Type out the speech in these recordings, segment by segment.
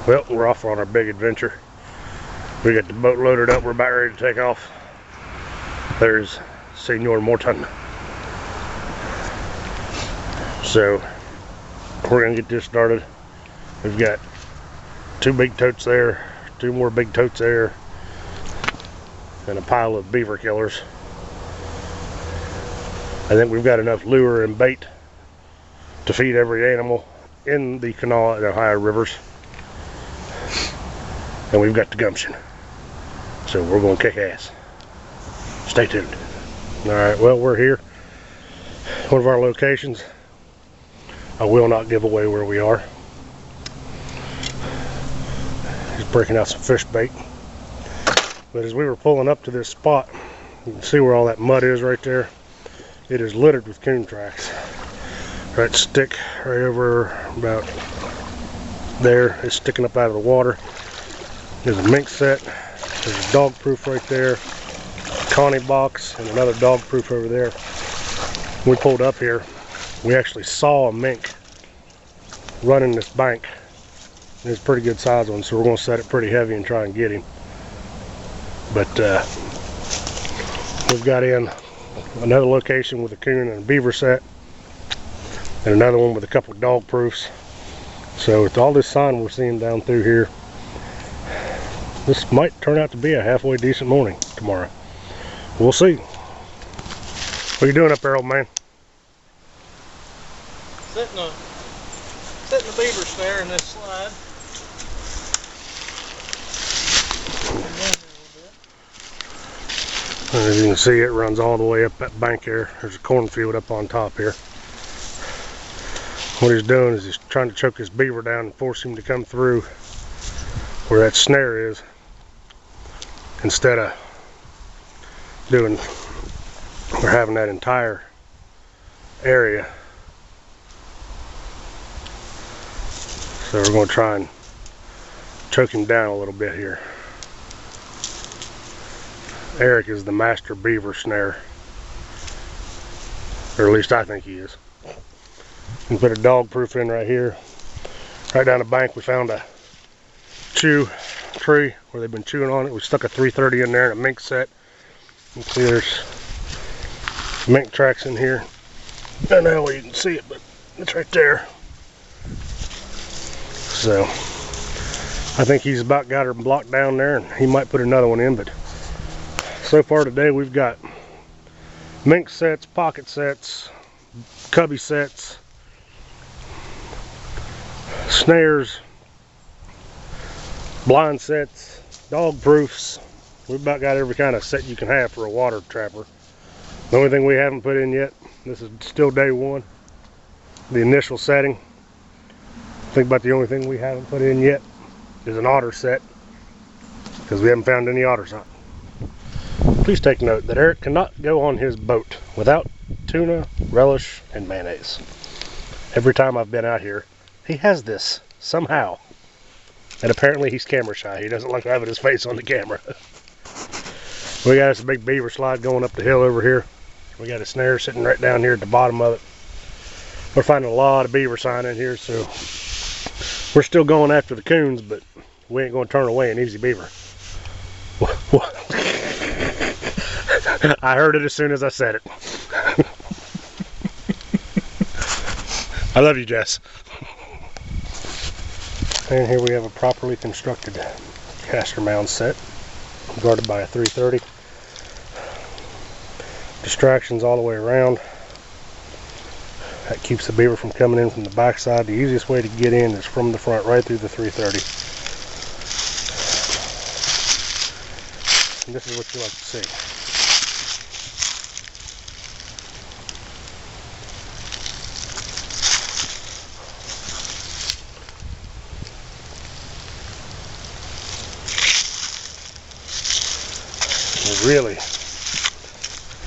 Well, we're off on our big adventure. We got the boat loaded up. We're about ready to take off. There's Senor Morton. So we're gonna get this started. We've got 2 big totes there, 2 more big totes there, and a pile of beaver killers. I think we've got enough lure and bait to feed every animal in the Kanawha and Ohio rivers. And we've got the gumption. So we're going to kick ass. Stay tuned. Alright, well, we're here. One of our locations. I will not give away where we are. He's breaking out some fish bait. But as we were pulling up to this spot, you can see where all that mud is right there. It is littered with coon tracks. That stick right over about there is sticking up out of the water. There's a mink set, there's a dog proof right there, connie box, and another dog proof over there. When we pulled up here, we actually saw a mink running this bank. It's a pretty good size one, so we're going to set it pretty heavy and try and get him. But we've got in another location with a coon and a beaver set, and another one with a couple of dog proofs. So with all this sign we're seeing down through here, this might turn out to be a halfway decent morning tomorrow. We'll see. What are you doing up there, old man? Setting a beaver snare in this slide. As you can see, it runs all the way up that bank there. There's a cornfield up on top here. What he's doing is he's trying to choke this beaver down and force him to come through where that snare is, instead of doing or having that entire area. So we're going to try and choke him down a little bit here. Eric is the master beaver snare, or at least I think he is. We put a dog proof in right here. Right down the bank we found a chew tree where they've been chewing on it. We stuck a 330 in there and a mink set. You can see there's mink tracks in here. I don't know where you can see it, but it's right there. So I think he's about got her blocked down there, and he might put another one in. But so far today we've got mink sets, pocket sets, cubby sets, snares, blind sets, dog proofs. We've about got every kind of set you can have for a water trapper. The only thing we haven't put in yet, this is still day 1, the initial setting. Think about the only thing we haven't put in yet is an otter set, because we haven't found any otters on. Please take note that Eric cannot go on his boat without tuna, relish, and mayonnaise. Every time I've been out here, he has this somehow. And apparently he's camera shy. He doesn't like having his face on the camera. We got us a big beaver slide going up the hill over here. We got a snare sitting right down here at the bottom of it. We're finding a lot of beaver sign in here, so we're still going after the coons, but we ain't going to turn away an easy beaver. I heard it as soon as I said it. I love you, Jess. And here we have a properly constructed caster mound set, guarded by a 330. Distractions all the way around. That keeps the beaver from coming in from the back side. The easiest way to get in is from the front, right through the 330. And this is what you like to see.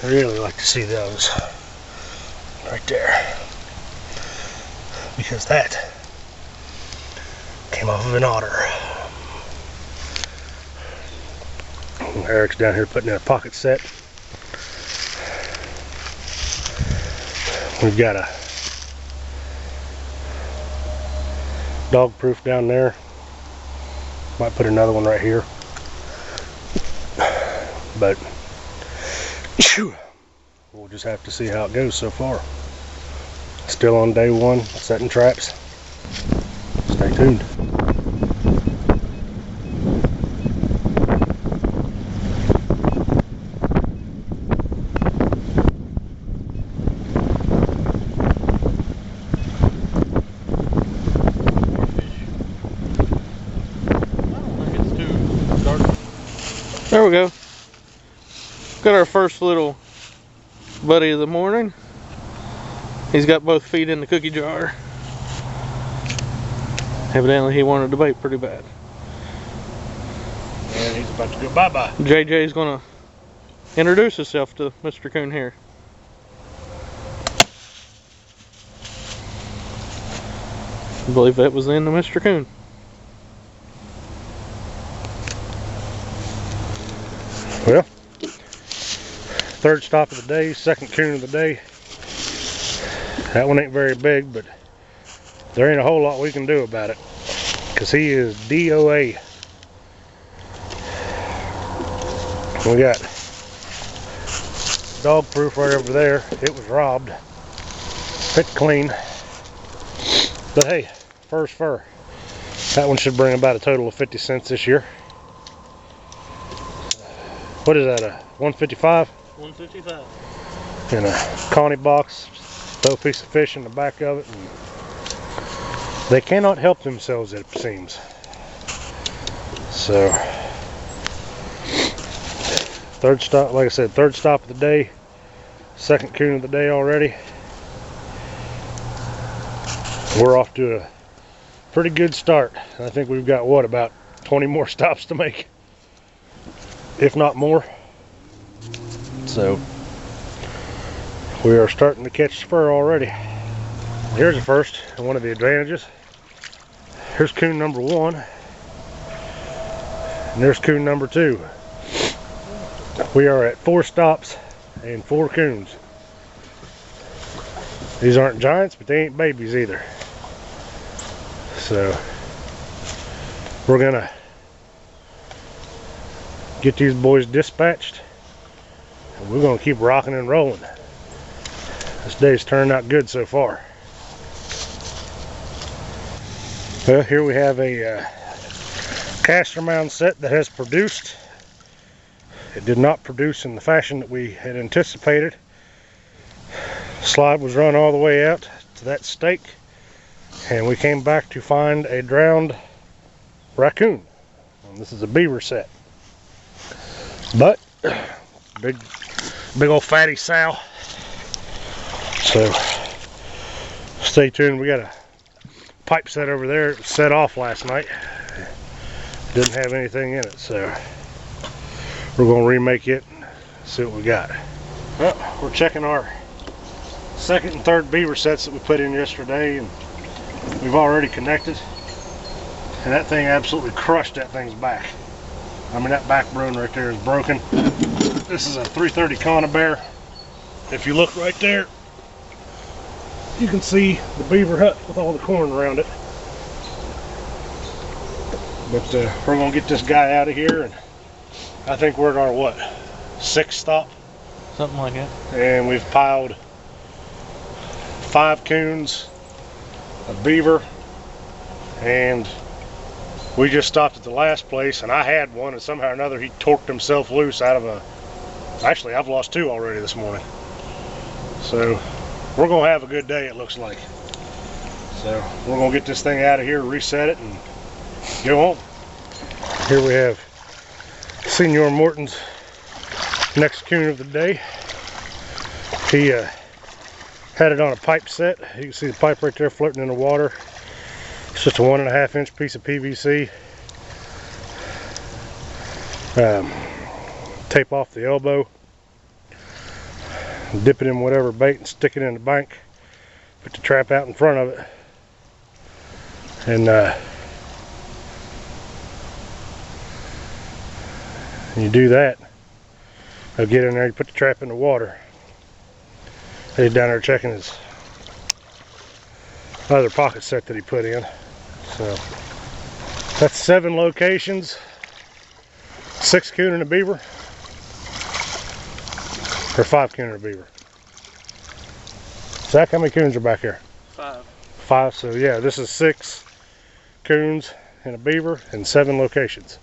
Really like to see those right there, because that came off of an otter. Eric's down here putting in a pocket set. We've got a dog proof down there. Might put another one right here. But we'll just have to see how it goes so far. Still on day one, setting traps. Stay tuned. There we go. Got our first little buddy of the morning. He's got both feet in the cookie jar. Evidently he wanted to bait pretty bad. And he's about to go bye-bye. JJ's gonna introduce himself to Mr. Coon here. I believe that was the end of Mr. Coon. Well, third stop of the day, second coon of the day. That one ain't very big, but there ain't a whole lot we can do about it, because he is DOA. We got dog proof right over there. It was robbed. Fit clean. But hey, first fur. That one should bring about a total of 50 cents this year. What is that, a 155? 155. In a connie box. Throw a piece of fish in the back of it. And they cannot help themselves, it seems. So, third stop, like I said, third stop of the day. Second coon of the day already. We're off to a pretty good start. I think we've got, what, about 20 more stops to make, if not more. So we are starting to catch spur already. Here's the first, and one of the advantages. Here's coon number one, and there's coon number two. We are at 4 stops and 4 coons. These aren't giants, but they ain't babies either. So we're gonna get these boys dispatched, and we're gonna keep rocking and rolling. This day's turned out good so far. Well, here we have a caster mound set that has produced. It did not produce in the fashion that we had anticipated. Slide was run all the way out to that stake, and we came back to find a drowned raccoon. And this is a beaver set. But big old fatty sow. So stay tuned. We got a pipe set over there. It was set off last night. Didn't have anything in it, so we're gonna remake it and see what we got. Well, we're checking our second and third beaver sets that we put in yesterday, and we've already connected, and that thing absolutely crushed that thing's back. I mean, that back bone right there is broken. This is a 330 conibear. If you look right there, you can see the beaver hut with all the corn around it. But we're gonna get this guy out of here, and I think we're at our, what, 6th stop? Something like that. And we've piled 5 coons, a beaver, and we just stopped at the last place, and I had one, and somehow or another he torqued himself loose out of a... Actually, I've lost 2 already this morning. So we're gonna have a good day, it looks like. So we're gonna get this thing out of here, reset it, and go home. Here we have Senior Morton's next coon of the day. He had it on a pipe set. You can see the pipe right there floating in the water. It's just a 1.5 inch piece of PVC. Tape off the elbow. Dip it in whatever bait and stick it in the bank. Put the trap out in front of it. And you do that. I'll get in there, you put the trap in the water. He's down there checking his other pocket set that he put in. So That's 7 locations, 6 coon and a beaver, or 5 coon and a beaver. Zach, how many coons are back here? 5. 5, so yeah, this is 6 coons and a beaver and 7 locations.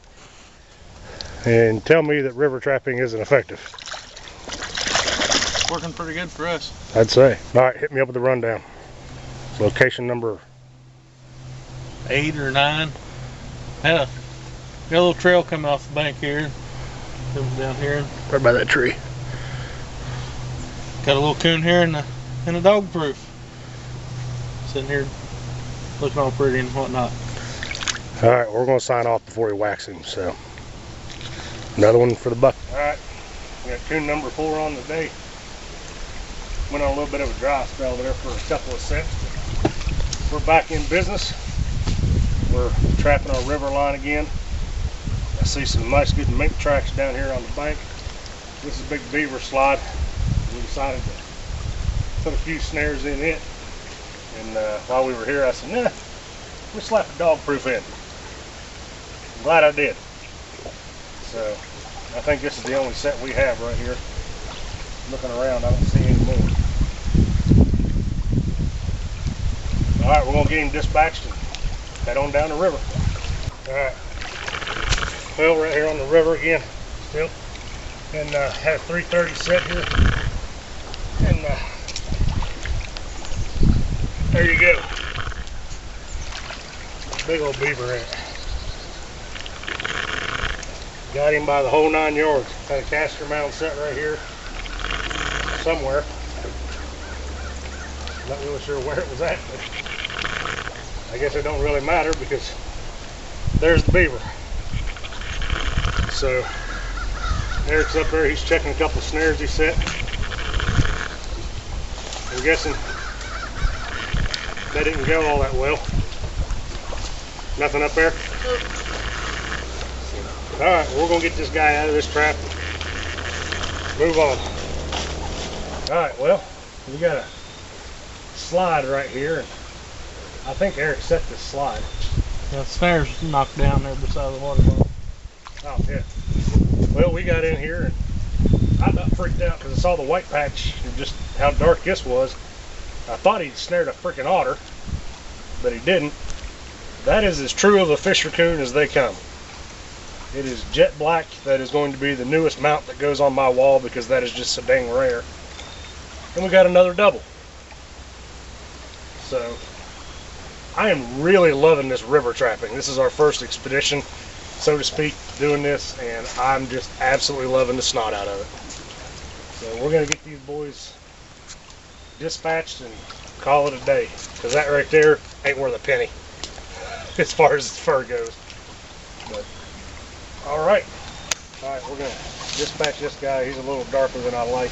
And tell me that river trapping isn't effective. Working pretty good for us. I'd say. All right, hit me up with the rundown. Location number 8 or 9. Yeah, got a little trail coming off the bank here. Comes down here. right by that tree. Got a little coon here and a dog proof. Sitting here looking all pretty and whatnot. All right, we're gonna sign off before we wax him. So another one for the buck. All right, we got coon number 4 on the day. Went on a little bit of a dry spell there for a couple of sets. We're back in business. We're trapping our river line again. I see some nice good mink tracks down here on the bank. This is a big beaver slide. We decided to put a few snares in it. And while we were here, I said, nah, we'll slap a dog proof in. I'm glad I did. So I think this is the only set we have right here. Looking around, I don't see any more. All right, we're gonna get him dispatched and head on down the river. All right. Well, right here on the river again, still, and had a 330 set here, and there you go. Big old beaver in it. Got him by the whole 9 yards. Had a caster mount set right here somewhere. Not really sure where it was at, but I guess it don't really matter because there's the beaver. So Eric's up there, he's checking a couple of snares he set. I'm guessing that didn't go all that well. Nothing up there? Alright, we're gonna get this guy out of this trap. Move on. Alright, well, we got a slide right here, and I think Eric set this slide. Yeah, the snares knocked down there beside the water bottle. Oh, yeah. Well, we got in here, and I about freaked out because I saw the white patch and just how dark this was. I thought he'd snared a freaking otter, but he didn't. That is as true of a fisher coon as they come. It is jet black. That is going to be the newest mount that goes on my wall because that is just so dang rare. And we got another double. So I am really loving this river trapping. This is our first expedition, so to speak, doing this, and I'm just absolutely loving the snot out of it. So we're going to get these boys dispatched and call it a day, because that right there ain't worth a penny as far as fur goes. But alright, we're going to dispatch this guy. He's a little darker than I like.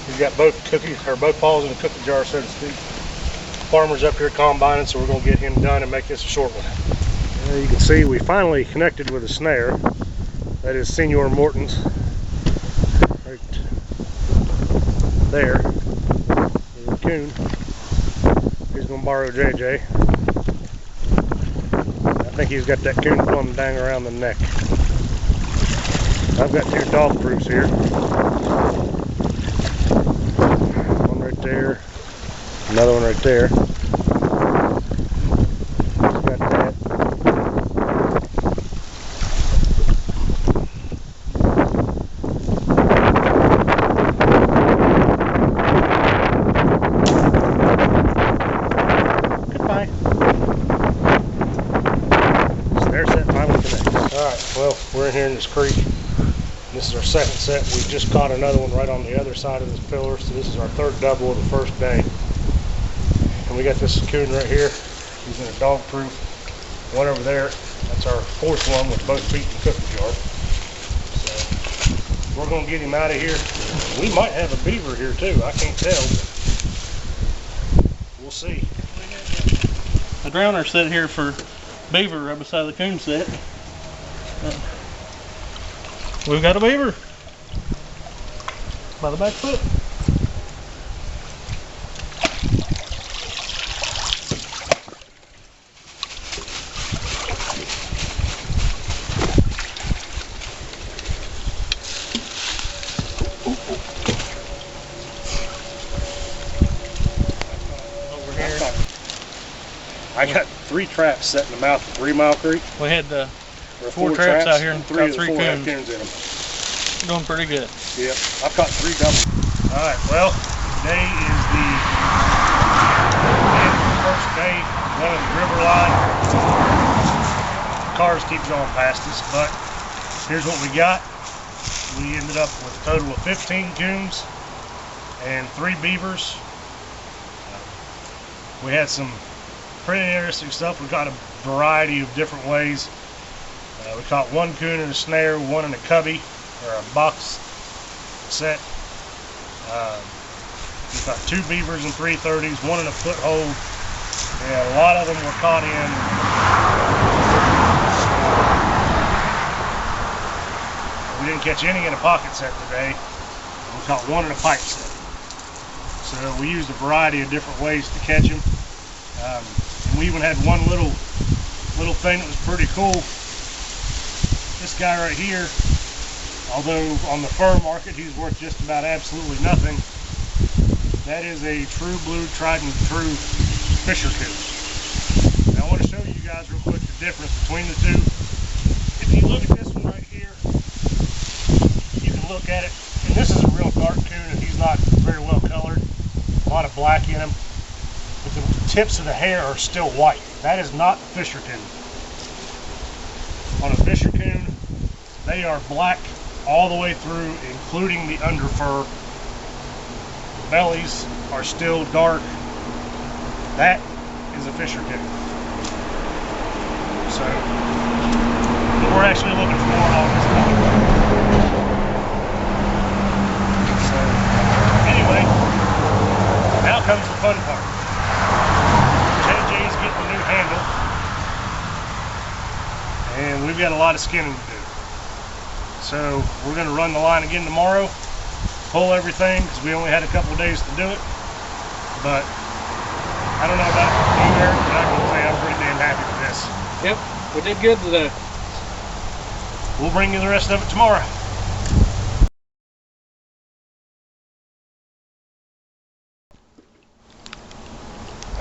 He's got both paws in a cookie jar, so to speak. Farmer's up here combining, so we're going to get him done and make this a short one. You can see we finally connected with a snare. That is Senior Morton's right there. There's a coon. He's going to borrow JJ. I think he's got that coon plumb dang around the neck. I've got 2 dog proofs here. One right there. Another one right there. Got that. Goodbye. Snare set finally connected. Alright, well, we're in here in this creek. This is our second set. We just caught another one right on the other side of this pillar, so this is our 3rd double of the first day. And we got this coon right here. He's in a dog proof. One over there. That's our 4th one with both feet in the cookie jar. So we're going to get him out of here. We might have a beaver here too. I can't tell. We'll see. The drowner set here for beaver right beside the coon set. We've got a beaver by the back foot. 3 traps set in the mouth of 3 Mile Creek. We had Or 4 traps out here and three caught 3 coons coons. in them. Doing pretty good. Yep, I caught 3 doubles. Alright, well, today is the first day running the river line. Cars keep going past us, but here's what we got. We ended up with a total of 15 coons and 3 beavers. We had some pretty interesting stuff. We caught a variety of different ways. We caught 1 coon in a snare, 1 in a cubby, or a box set. We caught 2 beavers and 3 30s, 1 in a foothold. Yeah, a lot of them were caught in. We didn't catch any in a pocket set today. We caught 1 in a pipe set. So we used a variety of different ways to catch them. And we even had one little thing that was pretty cool. This guy right here, although on the fur market he's worth just about absolutely nothing, that is a true blue, tried and true fisher coon. Now I want to show you guys real quick the difference between the two. If you look at this one right here, you can look at it, and this is a real dark coon and he's not very well colored. A lot of black in him, but the tips of the hair are still white. That is not a fisher coon. On a fisher coon, they are black all the way through, including the under fur. The bellies are still dark. That is a fisher coon. So, what we're actually looking for on this color. So, anyway, now comes the fun part. JJ's getting a new handle, and we've got a lot of skinning to do. So we're going to run the line again tomorrow, pull everything, because we only had a couple of days to do it. But I don't know about you, Eric, but I can say I'm pretty damn happy with this. Yep, we did good today. We'll bring you the rest of it tomorrow.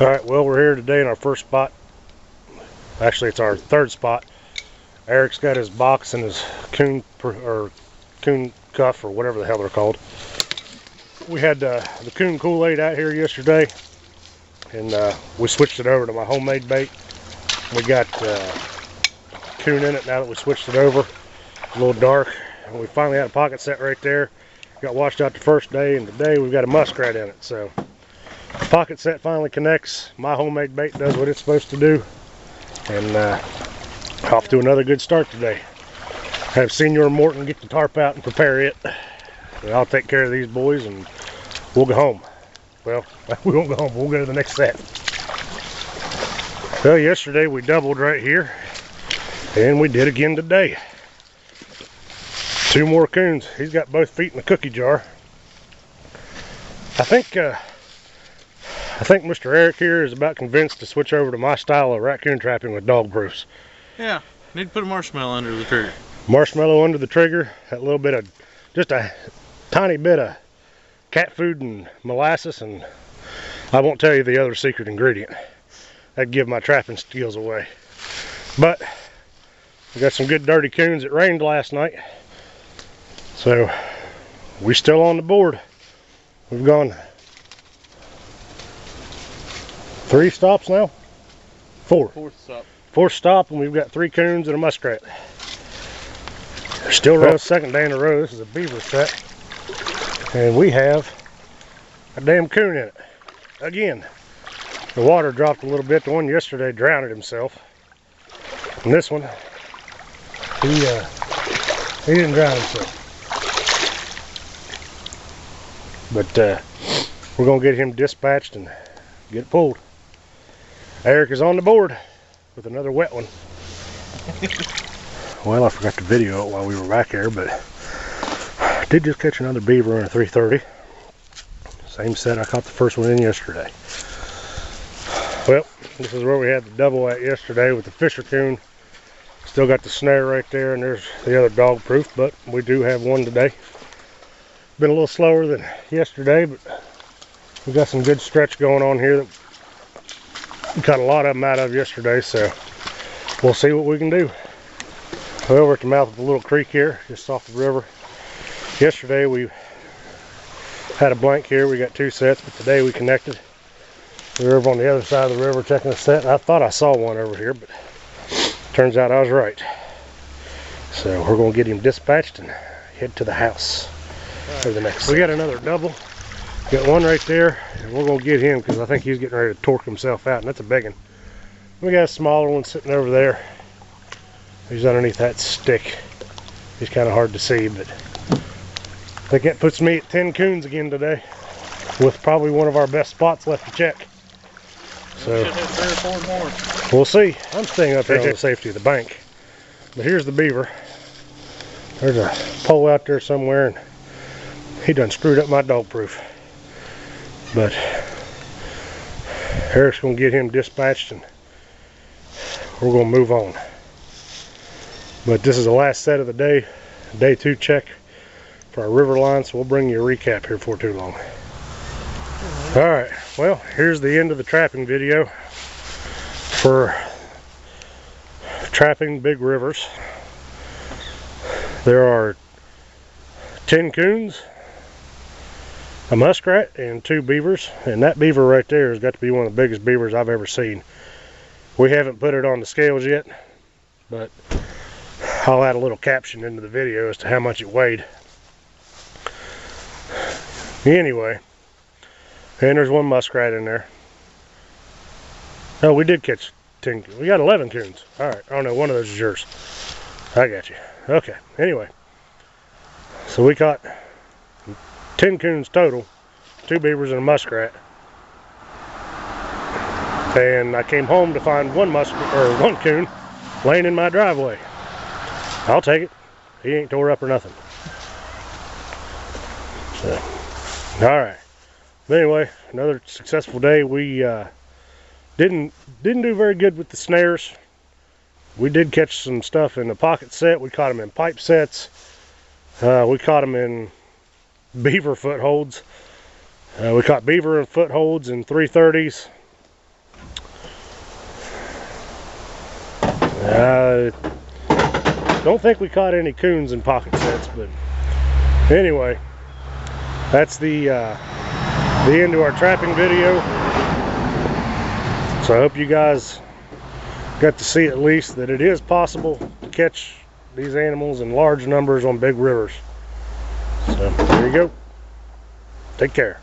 Alright, well, we're here today in our first spot. Actually, it's our 3rd spot. Eric's got his box and his coon cuff, or whatever the hell they're called. We had the coon Kool-Aid out here yesterday, and we switched it over to my homemade bait. We got coon in it now that we switched it over. A little dark, and we finally had a pocket set right there. Got washed out the first day, and today we've got a muskrat in it. So the pocket set finally connects. My homemade bait does what it's supposed to do, and off to another good start today. Have Senior Morton get the tarp out and prepare it. And I'll take care of these boys and we'll go home. Well, we won't go home, we'll go to the next set. Well, yesterday we doubled right here, and we did again today. 2 more coons. He's got both feet in the cookie jar. I think Mr. Eric here is about convinced to switch over to my style of raccoon trapping with dog proofs. Yeah, need to put a marshmallow under the trigger. Marshmallow under the trigger, a little bit of, just a tiny bit of cat food and molasses, and I won't tell you the other secret ingredient. That'd give my trapping skills away. But we got some good dirty coons. It rained last night, so we're still on the board. We've gone 3 stops now? 4. 4th stop. 4th stop, and we've got 3 coons and a muskrat. We're still running 2nd day in a row. This is a beaver set, and we have a damn coon in it again. The water dropped a little bit. The one yesterday drowned himself, and this one, he didn't drown himself. But we're gonna get him dispatched and get it pulled. Eric is on the board with another wet one. Well, I forgot to video it while we were back here, but I did just catch another beaver on a 330. Same set I caught the first one in yesterday. Well, this is where we had the double at yesterday with the fisher coon. Still got the snare right there, and there's the other dog proof, but we do have one today. Been a little slower than yesterday, but we got some good stretch going on here that We caught a lot of them out of yesterday, so we'll see what we can do. Well, we're at the mouth of the little creek here, just off the river. Yesterday we had a blank here, we got 2 sets, but today we connected. We were over on the other side of the river checking the set. I thought I saw one over here, but turns out I was right. So we're gonna get him dispatched and head to the house for the next set. We got another double. Got one right there, and we're gonna get him because I think he's getting ready to torque himself out, and that's a big one. We got a smaller one sitting over there. He's underneath that stick. He's kind of hard to see, but I think that puts me at 10 coons again today, with probably one of our best spots left to check. So we should have 3 or 4 more. We'll see. I'm staying up here on the safety of the bank. But here's the beaver. There's a pole out there somewhere, and he done screwed up my dog proof. But Eric's gonna get him dispatched, and we're gonna move on. But this is the last set of the day, day 2 check for our river line, so we'll bring you a recap here before too long. Alright, well, here's the end of the trapping video for trapping big rivers. There are 10 coons, a muskrat, and 2 beavers, and that beaver right there has got to be one of the biggest beavers I've ever seen. We haven't put it on the scales yet, but I'll add a little caption into the video as to how much it weighed. Anyway, and there's 1 muskrat in there. Oh, we did catch 10. We got 11 coons. Alright, oh no, one of those is yours. I got you. Okay, anyway. So we caught 10 coons total, 2 beavers and a muskrat. And I came home to find 1 coon laying in my driveway. I'll take it. He ain't tore up or nothing. So, alright. But anyway, another successful day. We didn't do very good with the snares. We did catch some stuff in the pocket set. We caught them in pipe sets. We caught them in beaver footholds. We caught beaver and footholds in 330s. Don't think we caught any coons in pocket sets, but anyway, that's the end of our trapping video. So I hope you guys got to see at least that it is possible to catch these animals in large numbers on big rivers. So there you go. Take care.